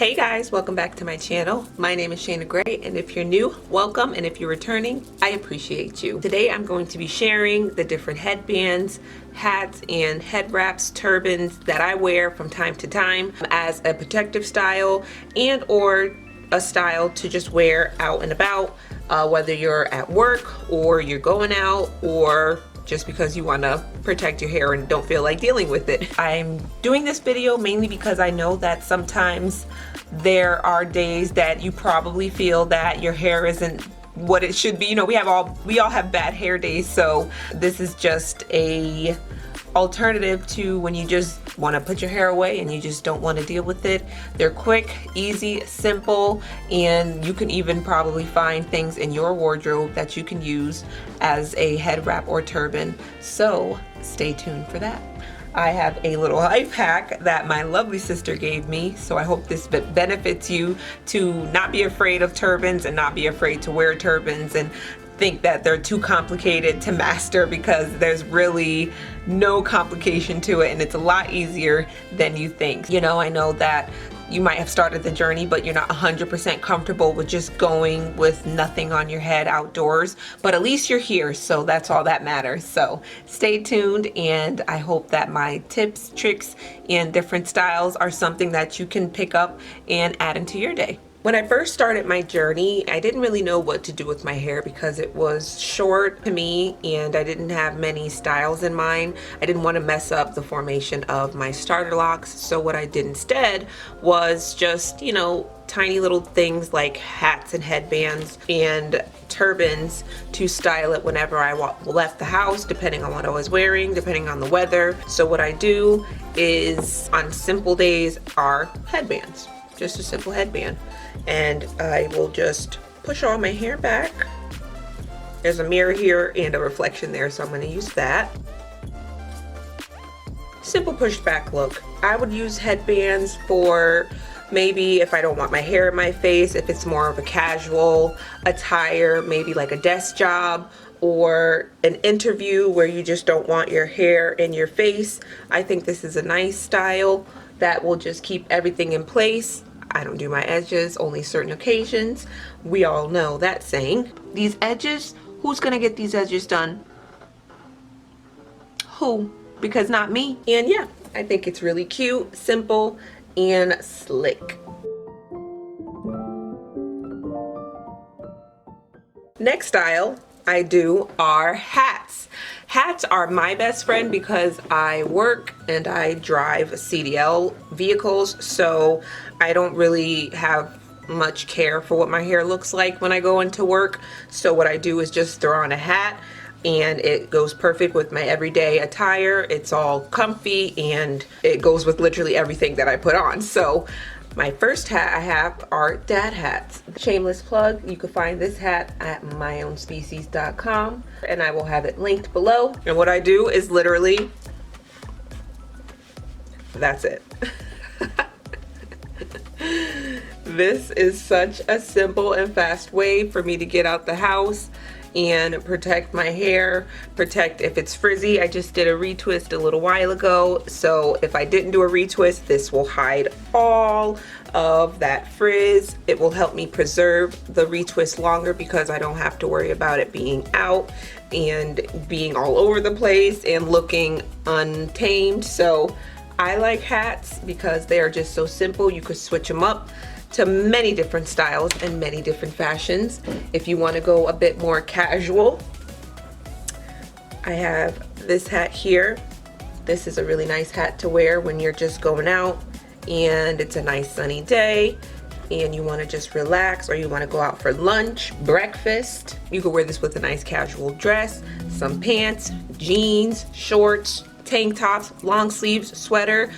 Hey guys, welcome back to my channel. My name is Shayna Gray, and if you're new, welcome, and if you're returning, I appreciate you. Today I'm going to be sharing the different headbands, hats, and head wraps, turbans that I wear from time to time as a protective style and or a style to just wear out and about, whether you're at work or you're going out or just because you want to protect your hair and don't feel like dealing with it. I'm doing this video mainly because I know that sometimes there are days that you probably feel that your hair isn't what it should be. You know, we all have bad hair days, so this is just a alternative to when you just want to put your hair away and you just don't want to deal with it. They're quick, easy, simple, and you can even probably find things in your wardrobe that you can use as a head wrap or turban. So stay tuned for that. I have a little life hack that my lovely sister gave me, so I hope this benefits you to not be afraid of turbans and not be afraid to wear turbans and think that they're too complicated to master, because there's really no complication to it and it's a lot easier than you think. You know, I know that you might have started the journey, but you're not 100% comfortable with just going with nothing on your head outdoors, but at least you're here, so that's all that matters. So stay tuned, and I hope that my tips, tricks, and different styles are something that you can pick up and add into your day. When I first started my journey, I didn't really know what to do with my hair because it was short to me and I didn't have many styles in mind. I didn't want to mess up the formation of my starter locks, so what I did instead was just, you know, tiny little things like hats and headbands and turbans to style it whenever I left the house, depending on what I was wearing, depending on the weather. So what I do is, on simple days, are headbands. Just a simple headband, and I will just push all my hair back. There's a mirror here and a reflection there, so I'm going to use that. Simple push back look. I would use headbands for maybe if I don't want my hair in my face, if it's more of a casual attire, maybe like a desk job or an interview where you just don't want your hair in your face. I think this is a nice style that will just keep everything in place. I don't do my edges, only certain occasions. We all know that saying. These edges, who's gonna get these edges done? Who? Because not me. And yeah, I think it's really cute, simple, and slick. Next style I do are hats. Hats are my best friend because I work and I drive CDL vehicles, so I don't really have much care for what my hair looks like when I go into work. So what I do is just throw on a hat and it goes perfect with my everyday attire. It's all comfy and it goes with literally everything that I put on. So my first hat I have are dad hats. Shameless plug, you can find this hat at myownSpecies.com and I will have it linked below. And what I do is literally, that's it. This is such a simple and fast way for me to get out the house and protect my hair, protect if it's frizzy. I just did a retwist a little while ago, so if I didn't do a retwist, this will hide all of that frizz. It will help me preserve the retwist longer because I don't have to worry about it being out and being all over the place and looking untamed. So I like hats because they are just so simple. You could switch them up to many different styles and many different fashions. If you want to go a bit more casual, I have this hat here. This is a really nice hat to wear when you're just going out and it's a nice sunny day and you want to just relax, or you want to go out for lunch, breakfast. You could wear this with a nice casual dress, some pants, jeans, shorts, tank tops, long sleeves, sweater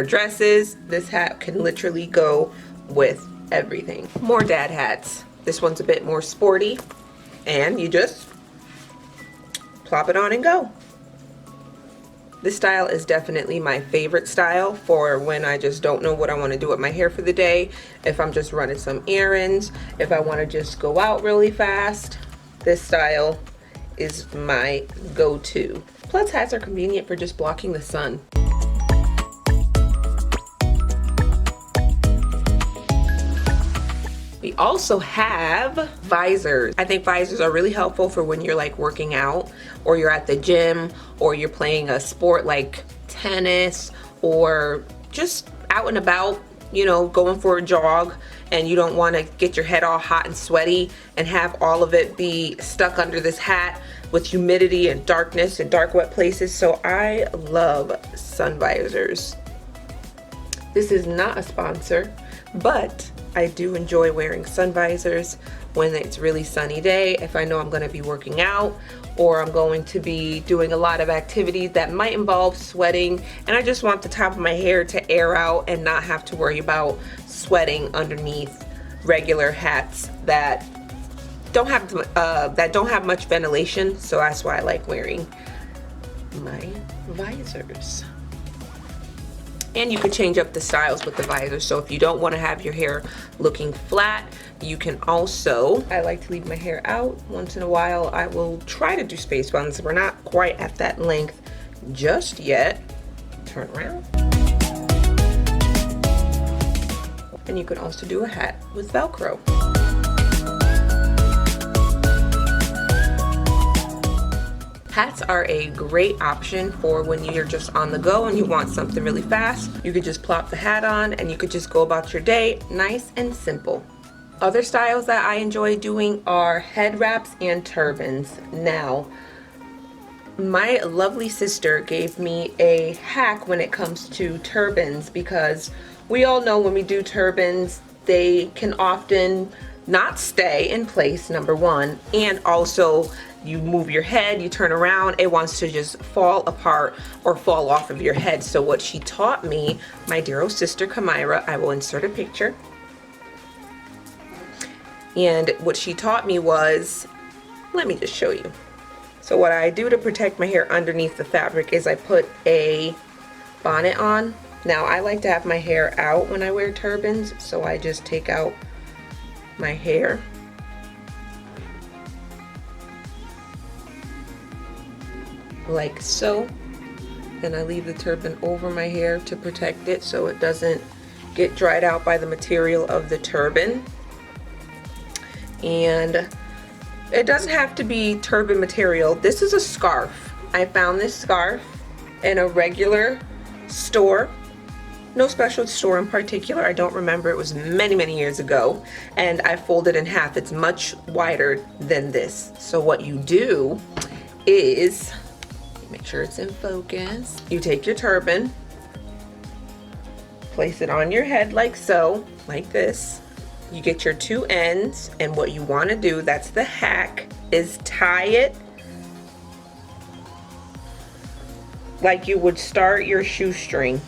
dresses. This hat can literally go with everything. More dad hats. This one's a bit more sporty and you just plop it on and go. This style is definitely my favorite style for when I just don't know what I want to do with my hair for the day. If I'm just running some errands, if I want to just go out really fast, this style is my go-to. Plus hats are convenient for just blocking the sun. We also have visors. I think visors are really helpful for when you're like working out, or you're at the gym, or you're playing a sport like tennis, or just out and about, you know, going for a jog, and you don't want to get your head all hot and sweaty and have all of it be stuck under this hat with humidity and darkness and dark wet places. So I love sun visors. This is not a sponsor, but I do enjoy wearing sun visors when it's really sunny day, if I know I'm going to be working out, or I'm going to be doing a lot of activities that might involve sweating, and I just want the top of my hair to air out and not have to worry about sweating underneath regular hats that don't have much ventilation. So that's why I like wearing my visors. And you can change up the styles with the visor. So if you don't want to have your hair looking flat, you can also, I like to leave my hair out. Once in a while, I will try to do space buns. We're not quite at that length just yet. Turn around. And you can also do a hat with Velcro. Hats are a great option for when you're just on the go and you want something really fast. You could just plop the hat on and you could just go about your day, nice and simple. Other styles that I enjoy doing are head wraps and turbans. Now, my lovely sister gave me a hack when it comes to turbans, because we all know when we do turbans, they can often not stay in place, number one, and also you move your head, you turn around, it wants to just fall apart or fall off of your head. So what she taught me, my dear old sister Kamira, I will insert a picture. And what she taught me was, let me just show you. So what I do to protect my hair underneath the fabric is I put a bonnet on. Now I like to have my hair out when I wear turbans, so I just take out my hair. Like so. Then I leave the turban over my hair to protect it so it doesn't get dried out by the material of the turban. And it doesn't have to be turban material. This is a scarf. I found this scarf in a regular store. No special store in particular. I don't remember. It was many, many years ago. And I folded in half. It's much wider than this. So what you do is, make sure it's in focus. You take your turban, place it on your head like so, like this. You get your two ends, and what you want to do, that's the hack, is tie it like you would start your shoestring,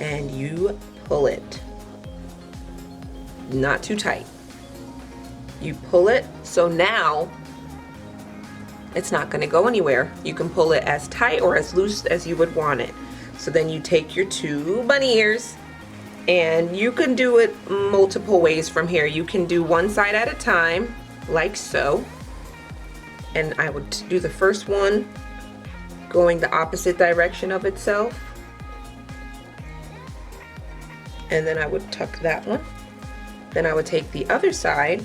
and you pull it. Not too tight. You pull it, so now it's not going to go anywhere. You can pull it as tight or as loose as you would want it. So then you take your two bunny ears, and you can do it multiple ways from here. You can do one side at a time, like so. And I would do the first one going the opposite direction of itself. And then I would tuck that one. Then I would take the other side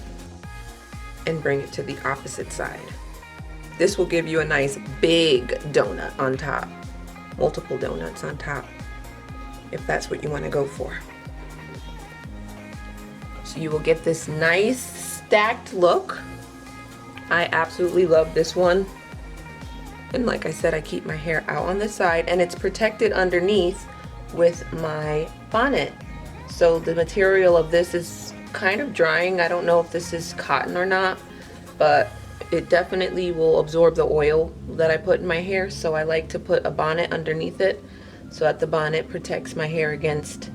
and bring it to the opposite side. This will give you a nice big donut on top. Multiple donuts on top, if that's what you want to go for. So you will get this nice stacked look. I absolutely love this one. And like I said, I keep my hair out on the side, and it's protected underneath with my bonnet. So the material of this is kind of drying. I don't know if this is cotton or not, but it definitely will absorb the oil that I put in my hair. So I like to put a bonnet underneath it so that the bonnet protects my hair against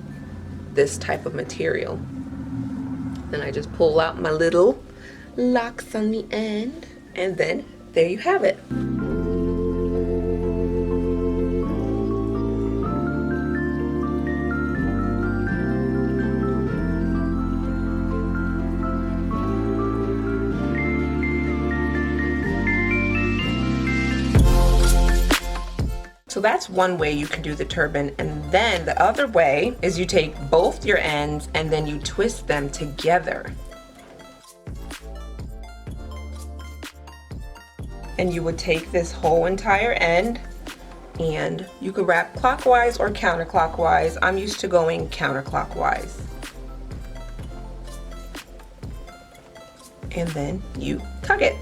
this type of material. Then I just pull out my little locks on the end, and then there you have it. So that's one way you can do the turban, and then the other way is you take both your ends and then you twist them together. And you would take this whole entire end and you could wrap clockwise or counterclockwise. I'm used to going counterclockwise. And then you tuck it.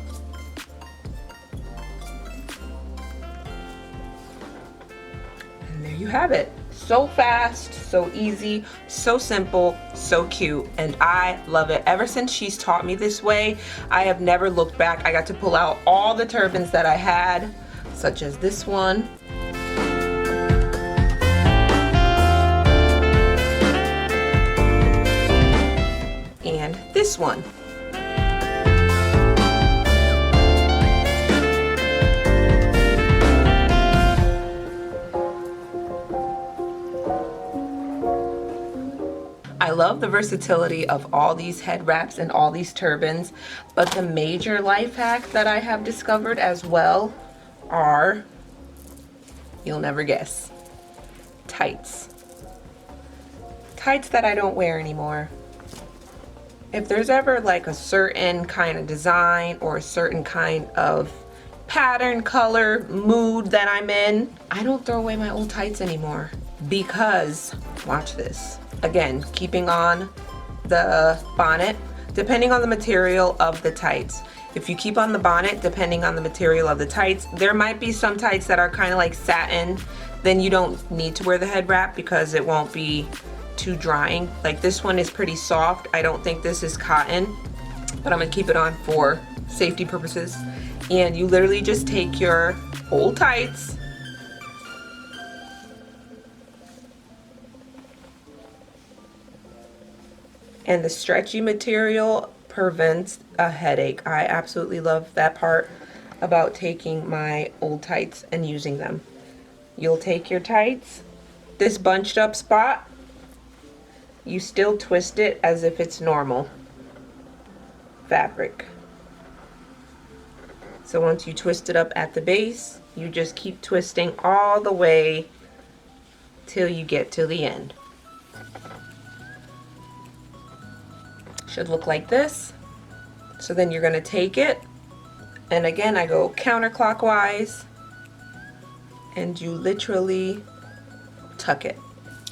And there you have it. So fast, so easy, so simple, so cute, and I love it. Ever since she's taught me this way, I have never looked back. I got to pull out all the turbans that I had, such as this one. And this one. I love the versatility of all these head wraps and all these turbans, but the major life hack that I have discovered as well are, you'll never guess, tights. Tights that I don't wear anymore. If there's ever like a certain kind of design or a certain kind of pattern, color, mood that I'm in, I don't throw away my old tights anymore because, watch this. Again, keeping on the bonnet, depending on the material of the tights. If you keep on the bonnet, depending on the material of the tights, there might be some tights that are kind of like satin, then you don't need to wear the head wrap because it won't be too drying. Like this one is pretty soft. I don't think this is cotton, but I'm gonna keep it on for safety purposes. And you literally just take your old tights, and the stretchy material prevents a headache. I absolutely love that part about taking my old tights and using them. You'll take your tights, this bunched up spot, you still twist it as if it's normal fabric. So once you twist it up at the base, you just keep twisting all the way till you get to the end. Should look like this. So then you're gonna take it, and again I go counterclockwise, and you literally tuck it,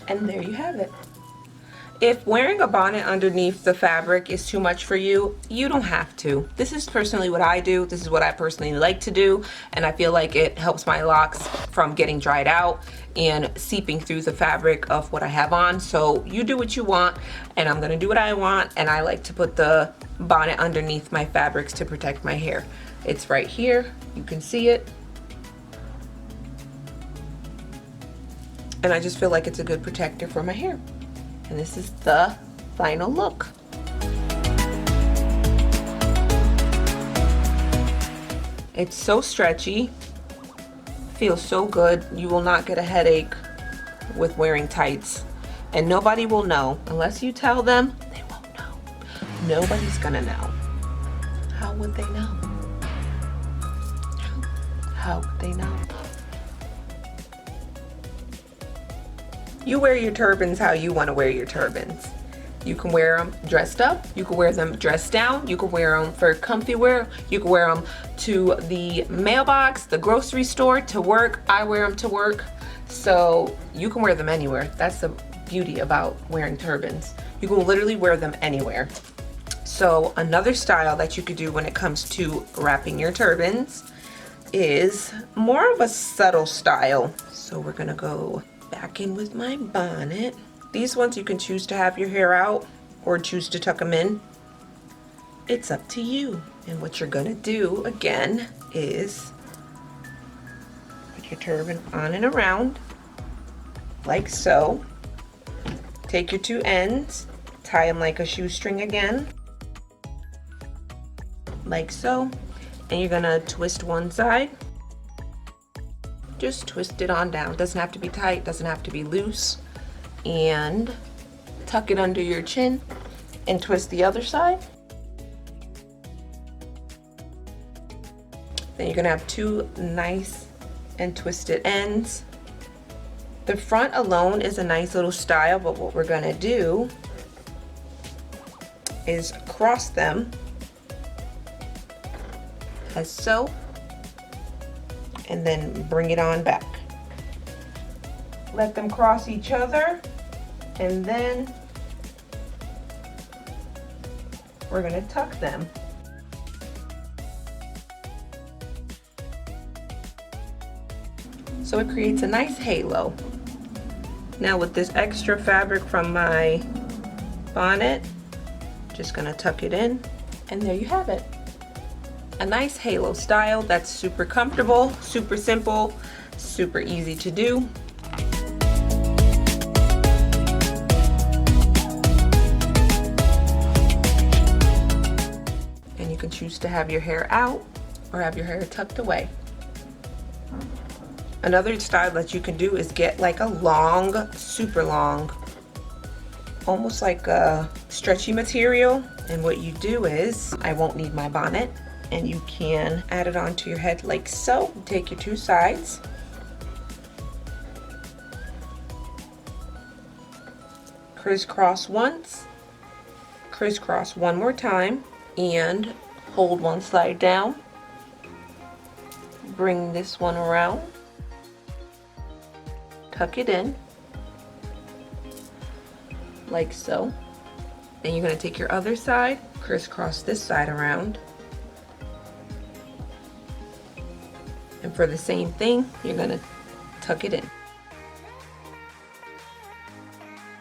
and there you have it. If wearing a bonnet underneath the fabric is too much for you, you don't have to. This is personally what I do. This is what I personally like to do, and I feel like it helps my locks from getting dried out and seeping through the fabric of what I have on. So you do what you want, and I'm gonna do what I want, and I like to put the bonnet underneath my fabrics to protect my hair. It's right here, you can see it. And I just feel like it's a good protector for my hair. And this is the final look. It's so stretchy, feels so good. You will not get a headache with wearing tights. And nobody will know. Unless you tell them, they won't know. Nobody's gonna know. How would they know? How would they know? You wear your turbans how you want to wear your turbans. You can wear them dressed up, you can wear them dressed down, you can wear them for comfy wear, you can wear them to the mailbox, the grocery store, to work. I wear them to work, so you can wear them anywhere. That's the beauty about wearing turbans. You can literally wear them anywhere. So another style that you could do when it comes to wrapping your turbans is more of a subtle style. So we're gonna go back in with my bonnet. These ones you can choose to have your hair out or choose to tuck them in. It's up to you. And what you're gonna do again is put your turban on and around like so. Take your two ends, tie them like a shoestring again, like so. And you're gonna twist one side. Just twist it on down. Doesn't have to be tight, doesn't have to be loose. And tuck it under your chin and twist the other side. Then you're gonna have two nice and twisted ends. The front alone is a nice little style, but what we're gonna do is cross them as so. and then bring it on back. Let them cross each other, and then we're going to tuck them. So it creates a nice halo. Now with this extra fabric from my bonnet, just gonna tuck it in, and there you have it. A nice halo style that's super comfortable, super simple, super easy to do. And you can choose to have your hair out or have your hair tucked away. Another style that you can do is get like a long, super long, almost like a stretchy material. And what you do is, I won't need my bonnet, and you can add it onto your head like so. Take your two sides, crisscross once, crisscross one more time, and hold one side down. Bring this one around. Tuck it in, like so. Then you're going to take your other side, crisscross this side around. And for the same thing, you're going to tuck it in.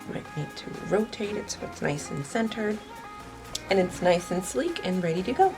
You might need to rotate it so it's nice and centered. And it's nice and sleek and ready to go.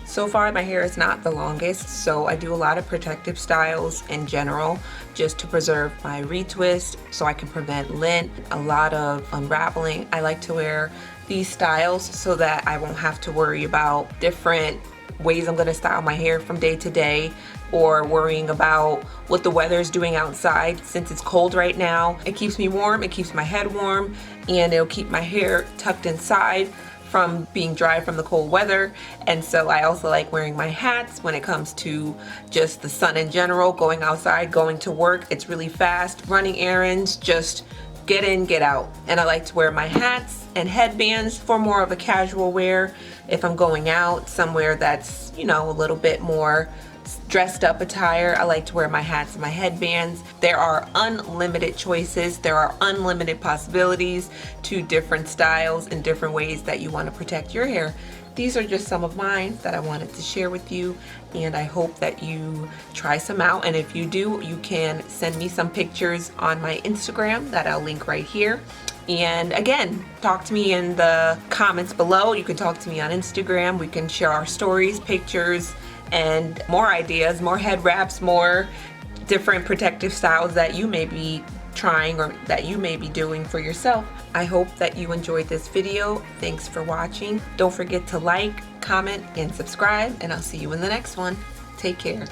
So far my hair is not the longest, so I do a lot of protective styles in general just to preserve my retwist so I can prevent lint, a lot of unraveling. I like to wear these styles so that I won't have to worry about different ways I'm going to style my hair from day to day, or worrying about what the weather is doing outside. Since it's cold right now, it keeps me warm, it keeps my head warm, and it'll keep my hair tucked inside from being dry from the cold weather. And so I also like wearing my hats when it comes to just the sun in general, going outside, going to work. It's really fast, running errands, just get in, get out. And I like to wear my hats and headbands for more of a casual wear. If I'm going out somewhere that's, you know, a little bit more dressed up attire, I like to wear my hats and my headbands. There are unlimited choices. There are unlimited possibilities to different styles and different ways that you want to protect your hair. These are just some of mine that I wanted to share with you, and I hope that you try some out. And if you do, you can send me some pictures on my Instagram that I'll link right here. And again, talk to me in the comments below. You can talk to me on Instagram. We can share our stories, pictures, and more ideas, more head wraps, more different protective styles that you may be trying or that you may be doing for yourself. I hope that you enjoyed this video. Thanks for watching. Don't forget to like, comment, and subscribe, and I'll see you in the next one. Take care.